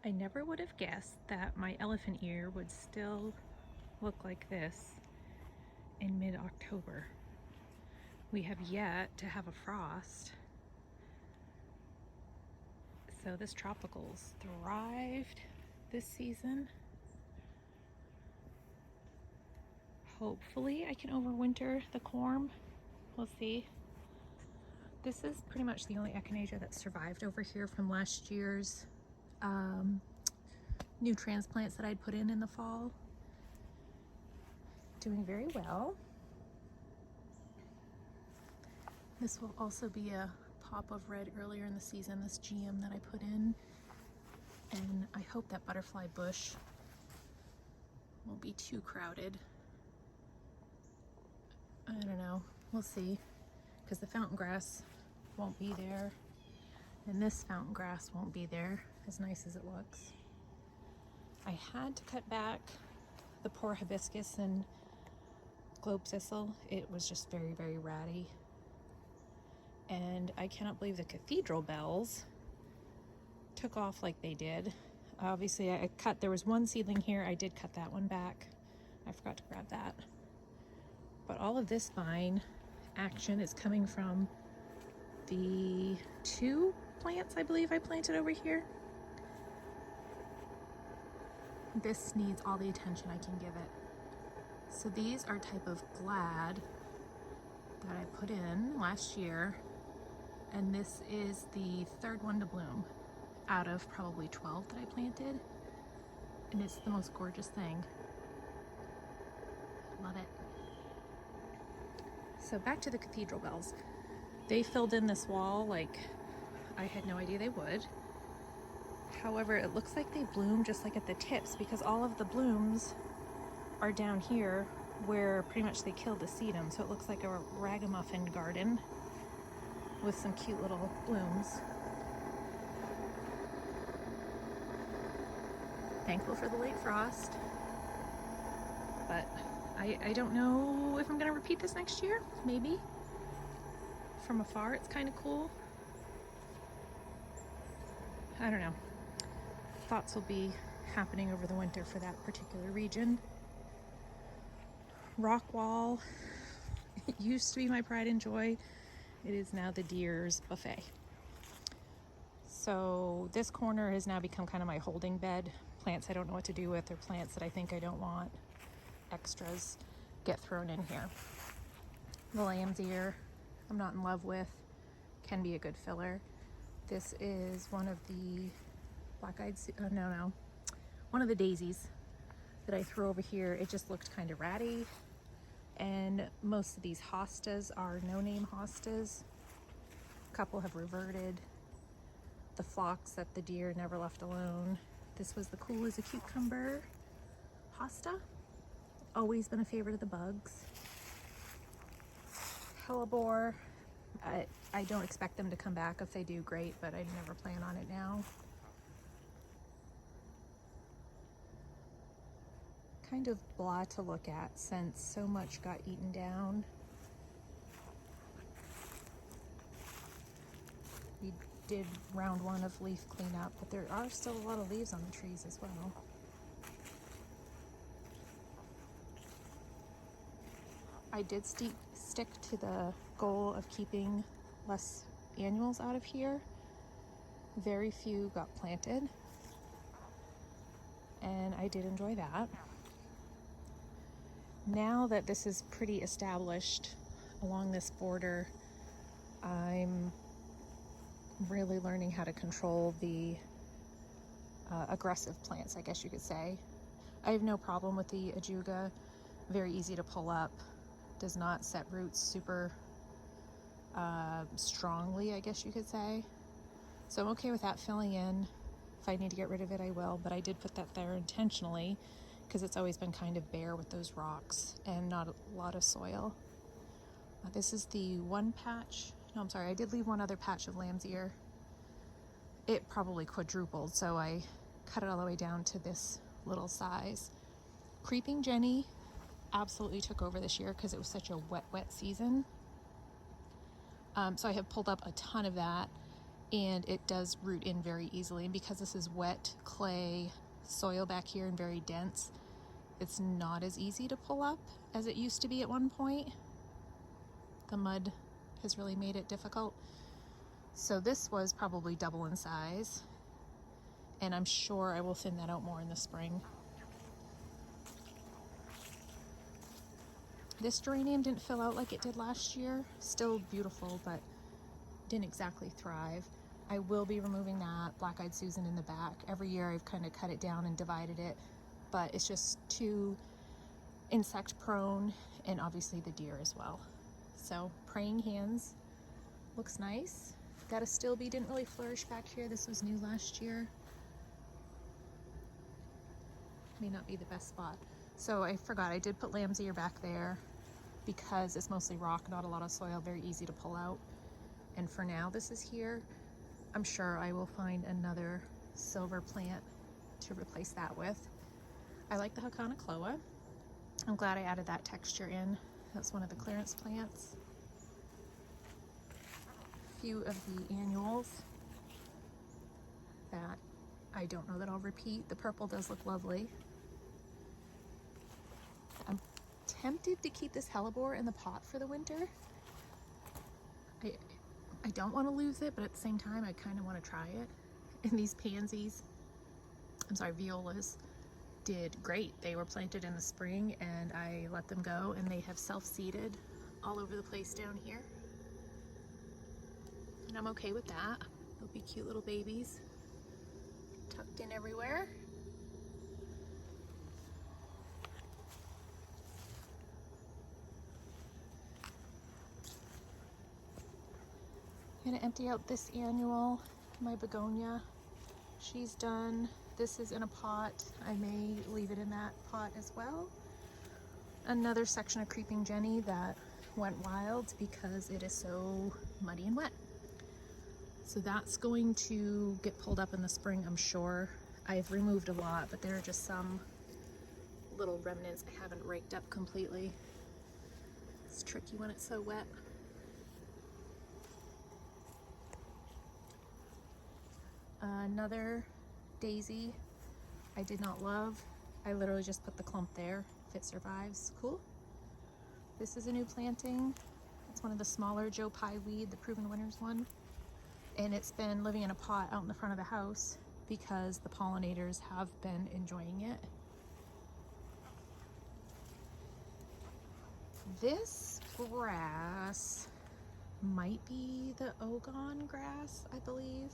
I never would have guessed that my elephant ear would still look like this in mid-October. We have yet to have a frost. So this tropicals thrived this season. Hopefully I can overwinter the corm. We'll see. This is pretty much the only echinacea that survived over here from last year's new transplants that I'd put in the fall. Doing very well. This will also be a pop of red earlier in the season, this GM that I put in. And I hope that butterfly bush won't be too crowded. I don't know, we'll see. Because the fountain grass won't be there. And this fountain grass won't be there, as nice as it looks. I had to cut back the poor hibiscus and globe thistle. It was just very, very ratty. And I cannot believe the cathedral bells took off like they did. Obviously there was one seedling here, I did cut that one back. I forgot to grab that. But all of this vine action is coming from the 2 plants I believe I planted over here. This needs all the attention I can give it. So these are a type of glad that I put in last year, and this is the 3rd one to bloom out of probably 12 that I planted, and it's the most gorgeous thing. Love it. So back to the cathedral bells. They filled in this wall like I had no idea they would. However, it looks like they bloom just like at the tips, because all of the blooms are down here where pretty much they killed the sedum. So it looks like a ragamuffin garden with some cute little blooms. Thankful for the late frost. But I don't know if I'm gonna repeat this next year. Maybe. From afar, it's kind of cool. I don't know. Thoughts will be happening over the winter for that particular region. Rock wall. It used to be my pride and joy. It is now the deer's buffet. So this corner has now become kind of my holding bed. Plants I don't know what to do with, or plants that I think I don't want extras get thrown in here. The lamb's ear I'm not in love with, can be a good filler. This is one of the black-eyed, one of the daisies that I threw over here. It just looked kind of ratty. And most of these hostas are no-name hostas. A couple have reverted. The phlox that the deer never left alone. This was the cool as a cucumber hosta. Always been a favorite of the bugs. Hellebore. I don't expect them to come back. If they do, great, but I never plan on it now. Kind of blah to look at since so much got eaten down. We did round 1 of leaf cleanup, but there are still a lot of leaves on the trees as well. I did stick to the goal of keeping less annuals out of here. Very few got planted, and I did enjoy that. Now that this is pretty established along this border, I'm really learning how to control the aggressive plants, I guess you could say. I have no problem with the ajuga. Very easy to pull up. Does not set roots super strongly, I guess you could say. So I'm okay with that filling in. If I need to get rid of it, I will, but I did put that there intentionally because it's always been kind of bare with those rocks and not a lot of soil. This is the one patch. No, I'm sorry, I did leave one other patch of lamb's ear. It probably quadrupled, so I cut it all the way down to this little size. Creeping Jenny absolutely took over this year because it was such a wet season. So I have pulled up a ton of that, and it does root in very easily. And because this is wet clay soil back here and very dense, it's not as easy to pull up as it used to be at one point. The mud has really made it difficult. So this was probably double in size, and I'm sure I will thin that out more in the spring. This geranium didn't fill out like it did last year. Still beautiful, but didn't exactly thrive. I will be removing that black-eyed Susan in the back. Every year I've kind of cut it down and divided it, but it's just too insect prone, and obviously the deer as well. So praying hands looks nice. That astilbe didn't really flourish back here. This was new last year. May not be the best spot. So I forgot, I did put lamb's ear back there because it's mostly rock, not a lot of soil, very easy to pull out. And for now, this is here. I'm sure I will find another silver plant to replace that with. I like the Hakanakloa. I'm glad I added that texture in. That's one of the clearance plants. A few of the annuals that I don't know that I'll repeat. The purple does look lovely. I'm tempted to keep this hellebore in the pot for the winter. I don't want to lose it, but at the same time, I kind of want to try it. And these pansies, I'm sorry, violas, did great. They were planted in the spring and I let them go, and they have self-seeded all over the place down here. And I'm okay with that. They'll be cute little babies, tucked in everywhere. I'm gonna empty out this annual, my begonia. She's done. This is in a pot. I may leave it in that pot as well. Another section of creeping Jenny that went wild because it is so muddy and wet. So that's going to get pulled up in the spring, I'm sure. I've removed a lot, but there are just some little remnants I haven't raked up completely. It's tricky when it's so wet. Another daisy I did not love. I literally just put the clump there. If it survives, cool. This is a new planting. It's one of the smaller Joe Pye weed, the Proven Winners one. And it's been living in a pot out in the front of the house because the pollinators have been enjoying it. This grass might be the Ogon grass, I believe.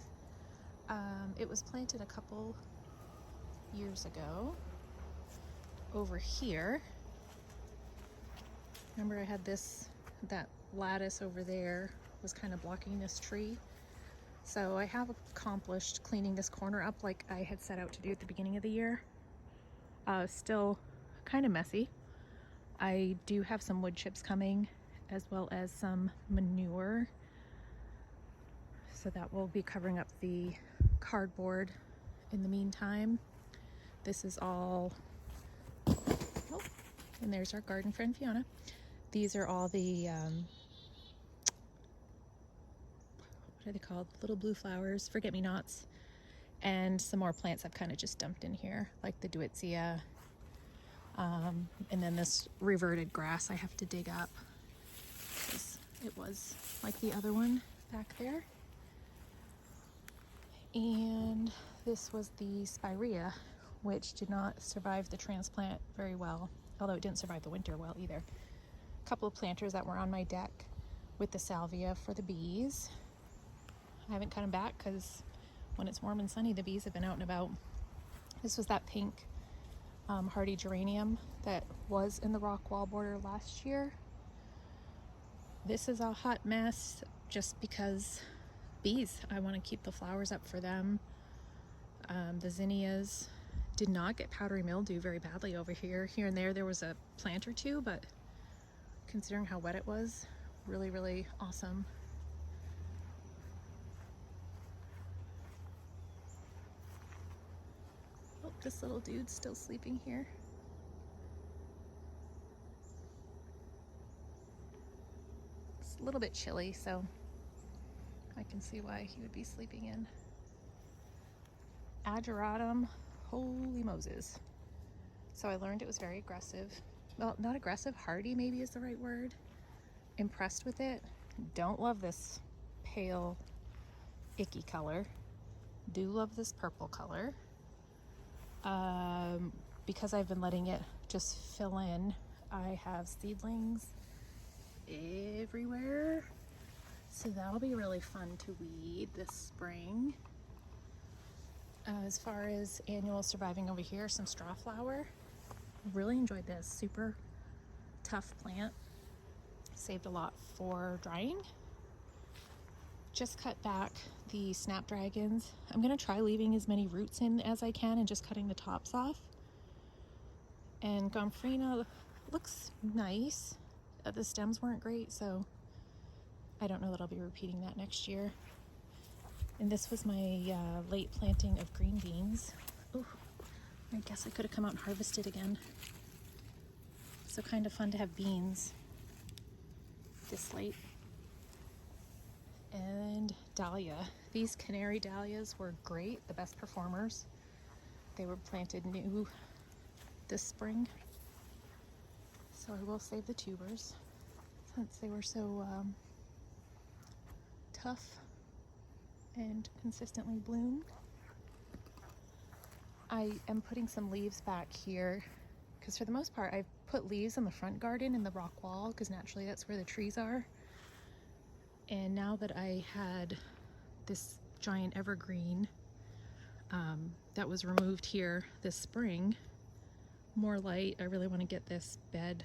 It was planted a couple years ago over here. Remember I had that lattice over there was kind of blocking this tree. So I have accomplished cleaning this corner up like I had set out to do at the beginning of the year. Still kind of messy. I do have some wood chips coming as well as some manure. So that will be covering up the cardboard in the meantime. This is all, oh, and there's our garden friend Fiona. These are all the, what are they called? Little blue flowers, forget-me-nots, and some more plants I've kind of just dumped in here, like the Deutzia, and then this reverted grass I have to dig up because it was like the other one back there. And this was the spirea, which did not survive the transplant very well, although it didn't survive the winter well either. A couple of planters that were on my deck with the salvia for the bees. I haven't cut them back because when it's warm and sunny, the bees have been out and about. This was that pink hardy geranium that was in the rock wall border last year. This is a hot mess just because bees. I want to keep the flowers up for them. The zinnias did not get powdery mildew very badly over here. Here and there was a plant or two, but considering how wet it was, really, really awesome. Oh, this little dude's still sleeping here. It's a little bit chilly, so I can see why he would be sleeping in. Ageratum, holy Moses. So I learned it was very aggressive. Well, not aggressive, hardy maybe is the right word. Impressed with it. Don't love this pale, icky color. Do love this purple color. Because I've been letting it just fill in, I have seedlings everywhere. So that'll be really fun to weed this spring. As far as annual surviving over here, some straw flower. Really enjoyed this. Super tough plant. Saved a lot for drying. Just cut back the snapdragons. I'm going to try leaving as many roots in as I can and just cutting the tops off. And Gomphrena looks nice. The stems weren't great, so I don't know that I'll be repeating that next year. And this was my late planting of green beans. Ooh, I guess I could have come out and harvested again. So kind of fun to have beans this late. And dahlia. These canary dahlias were great, the best performers. They were planted new this spring. So I will save the tubers since they were so tough and consistently bloomed. I am putting some leaves back here because for the most part I've put leaves in the front garden in the rock wall because naturally that's where the trees are. And now that I had this giant evergreen that was removed here this spring, more light, I really want to get this bed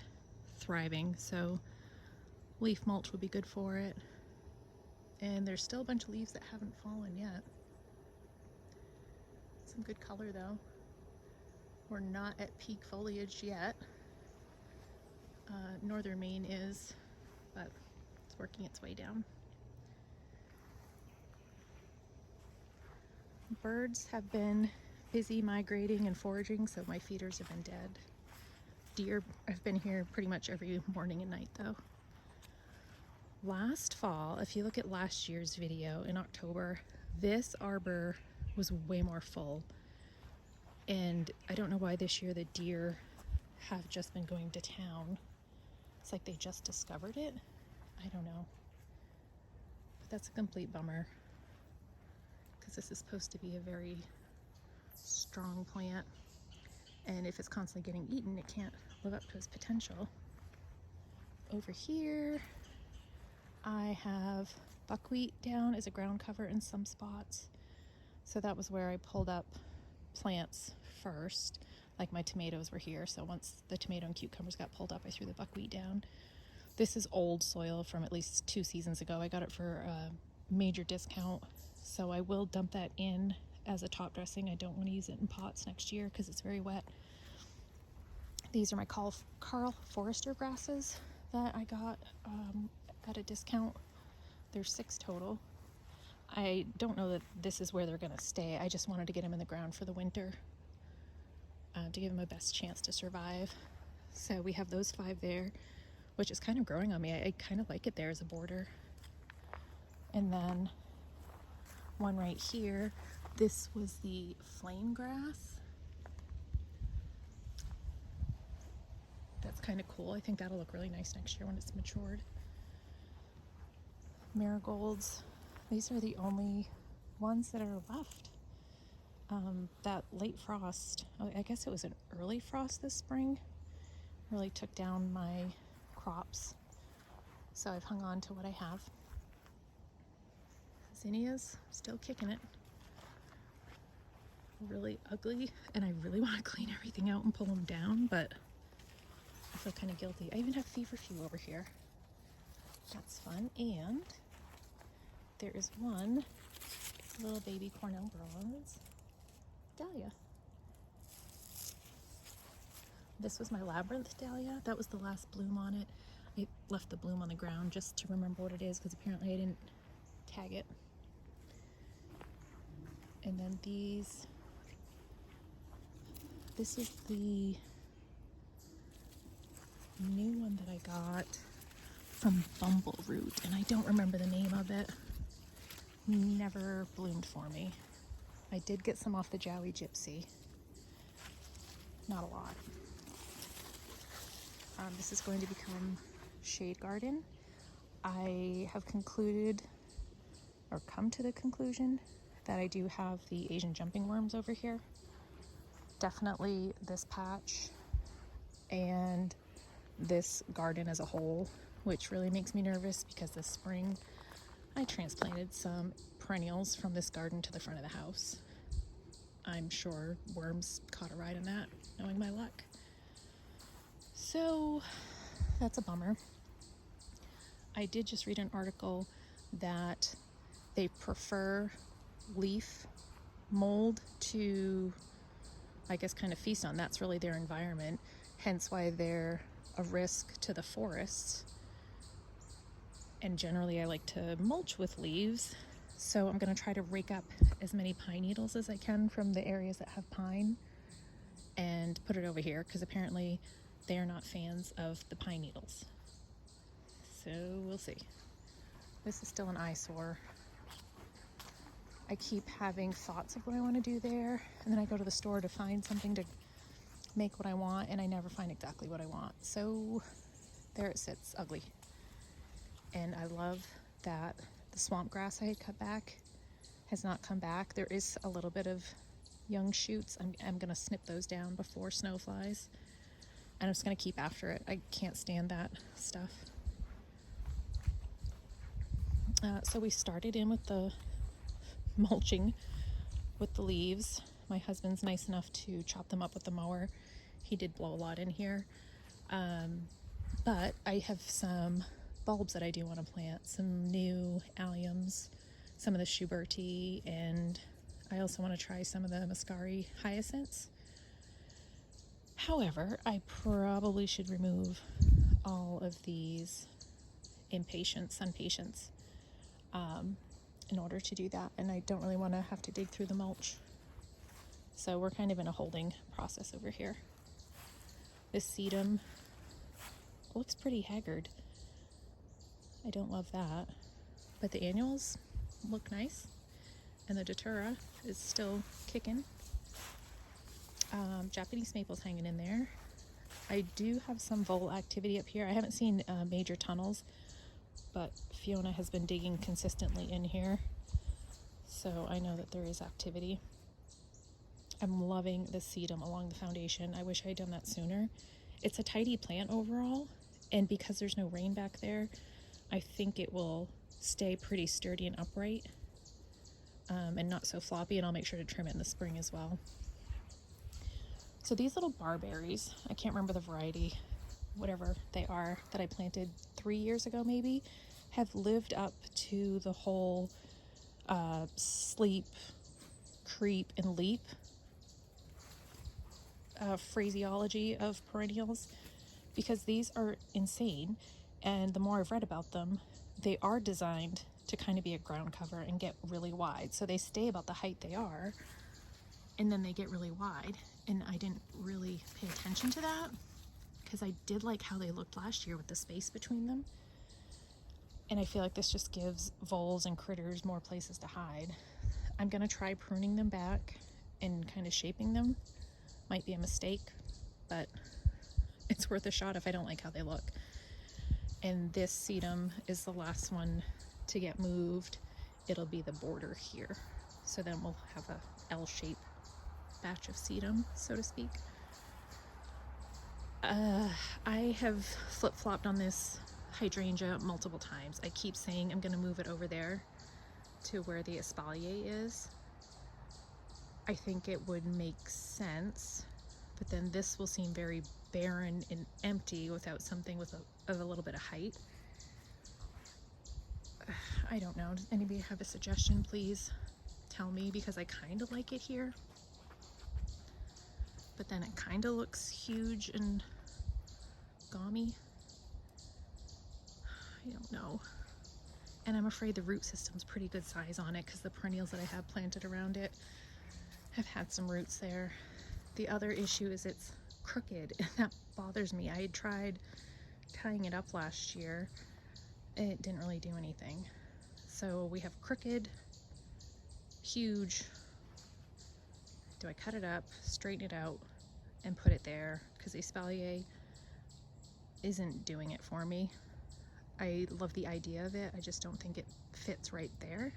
thriving, so leaf mulch would be good for it. And there's still a bunch of leaves that haven't fallen yet. Some good color though. We're not at peak foliage yet. Northern Maine is, but it's working its way down. Birds have been busy migrating and foraging, so my feeders have been dead. Deer have been here pretty much every morning and night though. Last fall, if you look at last year's video in October, this arbor was way more full. And I don't know why this year the deer have just been going to town. It's like they just discovered it. I don't know. But that's a complete bummer, because this is supposed to be a very strong plant. And if it's constantly getting eaten, it can't live up to its potential. Over here, I have buckwheat down as a ground cover in some spots. So that was where I pulled up plants first. Like my tomatoes were here, so once the tomato and cucumbers got pulled up, I threw the buckwheat down. This is old soil from at least 2 seasons ago. I got it for a major discount, so I will dump that in as a top dressing. I don't want to use it in pots next year because it's very wet. These are my Carl Forester grasses that I got at a discount. There's 6 total. I don't know that this is where they're going to stay. I just wanted to get them in the ground for the winter to give them a best chance to survive. So we have those 5 there, which is kind of growing on me. I kind of like it there as a border. And then one right here. This was the flame grass. That's kind of cool. I think that'll look really nice next year when it's matured. Marigolds. These are the only ones that are left. That late frost, I guess it was an early frost this spring, really took down my crops. So I've hung on to what I have. Zinnias, still kicking it. Really ugly, and I really want to clean everything out and pull them down, but I feel kind of guilty. I even have feverfew over here. That's fun. And there is one little baby Cornell bronze dahlia. This was my labyrinth dahlia. That was the last bloom on it. I left the bloom on the ground just to remember what it is because apparently I didn't tag it. And then this is the new one that I got from Bumbleroot, and I don't remember the name of it. never bloomed for me. I did get some off the Jowie Gypsy. Not a lot. This is going to become shade garden. I have concluded, or come to the conclusion, that I do have the Asian jumping worms over here. Definitely this patch and this garden as a whole, which really makes me nervous because this spring I transplanted some perennials from this garden to the front of the house. I'm sure worms caught a ride in that, knowing my luck. So that's a bummer. I did just read an article that they prefer leaf mold to, I guess, kind of feast on. That's really their environment, hence why they're a risk to the forests. And generally I like to mulch with leaves, so I'm going to try to rake up as many pine needles as I can from the areas that have pine and put it over here, because apparently they are not fans of the pine needles. So we'll see. This is still an eyesore. I keep having thoughts of what I want to do there, and then I go to the store to find something to make what I want, and I never find exactly what I want. So there it sits, ugly. And I love that the swamp grass I had cut back has not come back. There is a little bit of young shoots. I'm going to snip those down before snow flies, and I'm just going to keep after it. I can't stand that stuff. So we started in with the mulching with the leaves. My husband's nice enough to chop them up with the mower. He did blow a lot in here. But I have some bulbs that I do want to plant, some new alliums, some of the Schuberti, and I also want to try some of the Muscari hyacinths. However, I probably should remove all of these impatiens, sunpatiens, in order to do that, and I don't really want to have to dig through the mulch. So we're kind of in a holding process over here. This sedum looks pretty haggard. I don't love that, but the annuals look nice, and the datura is still kicking. Japanese maple's hanging in there. I do have some vole activity up here. I haven't seen major tunnels, but Fiona has been digging consistently in here, so I know that there is activity. I'm loving the sedum along the foundation. I wish I had done that sooner. It's a tidy plant overall, and because there's no rain back there, I think it will stay pretty sturdy and upright, and not so floppy, and I'll make sure to trim it in the spring as well. So these little barberries, I can't remember the variety, whatever they are, that I planted 3 years ago maybe, have lived up to the whole sleep, creep, and leap phraseology of perennials, because these are insane, and the more I've read about them, they are designed to kind of be a ground cover and get really wide. So they stay about the height they are, and then they get really wide, and I didn't really pay attention to that because I did like how they looked last year with the space between them, and I feel like this just gives voles and critters more places to hide. I'm gonna try pruning them back and kind of shaping them. Might be a mistake, but it's worth a shot if I don't like how they look. And this sedum is the last one to get moved. It'll be the border here, so then we'll have a L-shaped batch of sedum, so to speak. I have flip-flopped on this hydrangea multiple times. I keep saying I'm going to move it over there to where the espalier is. I think it would make sense, but then this will seem very barren and empty without something with a little bit of height. I don't know. Does anybody have a suggestion? Please tell me, because I kind of like it here, but then it kind of looks huge and gaumy. I don't know. And I'm afraid the root system's pretty good size on it because the perennials that I have planted around it have had some roots there. The other issue is it's crooked, and that bothers me. I had tried tying it up last year and it didn't really do anything. So we have crooked huge. Do I cut it up, straighten it out, and put it there? Because the espalier isn't doing it for me. I love the idea of it, I just don't think it fits right there,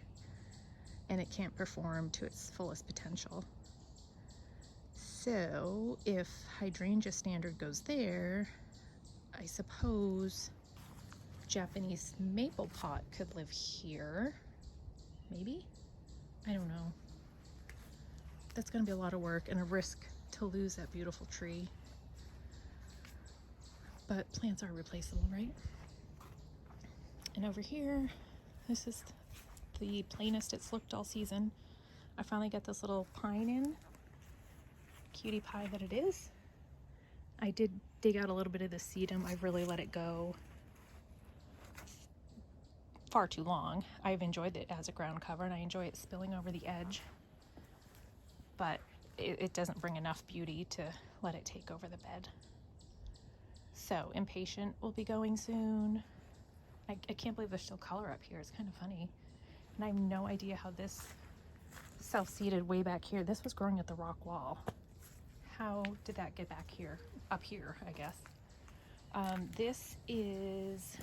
and it can't perform to its fullest potential. So if hydrangea standard goes there, I suppose Japanese maple pot could live here, maybe? I don't know. That's gonna be a lot of work and a risk to lose that beautiful tree. But plants are replaceable, right? And over here, this is the plainest it's looked all season. I finally got this little pine in. Cutie pie that it is. I did dig out a little bit of the sedum. I've really let it go far too long. I've enjoyed it as a ground cover and I enjoy it spilling over the edge, but it doesn't bring enough beauty to let it take over the bed. So Impatient will be going soon. I can't believe there's still color up here. It's kind of funny. And I have no idea how this self-seeded way back here. This was growing at the rock wall. How did that get back here? Up here, I guess. This is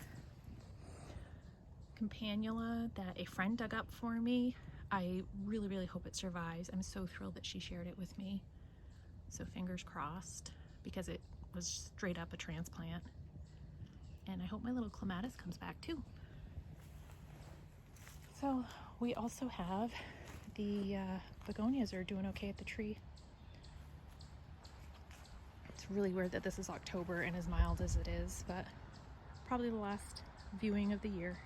Campanula that a friend dug up for me. I really, really hope it survives. I'm so thrilled that she shared it with me. So fingers crossed, because it was straight up a transplant. And I hope my little clematis comes back too. So we also have the begonias are doing okay at the tree. It's really weird that this is October and as mild as it is, but probably the last viewing of the year.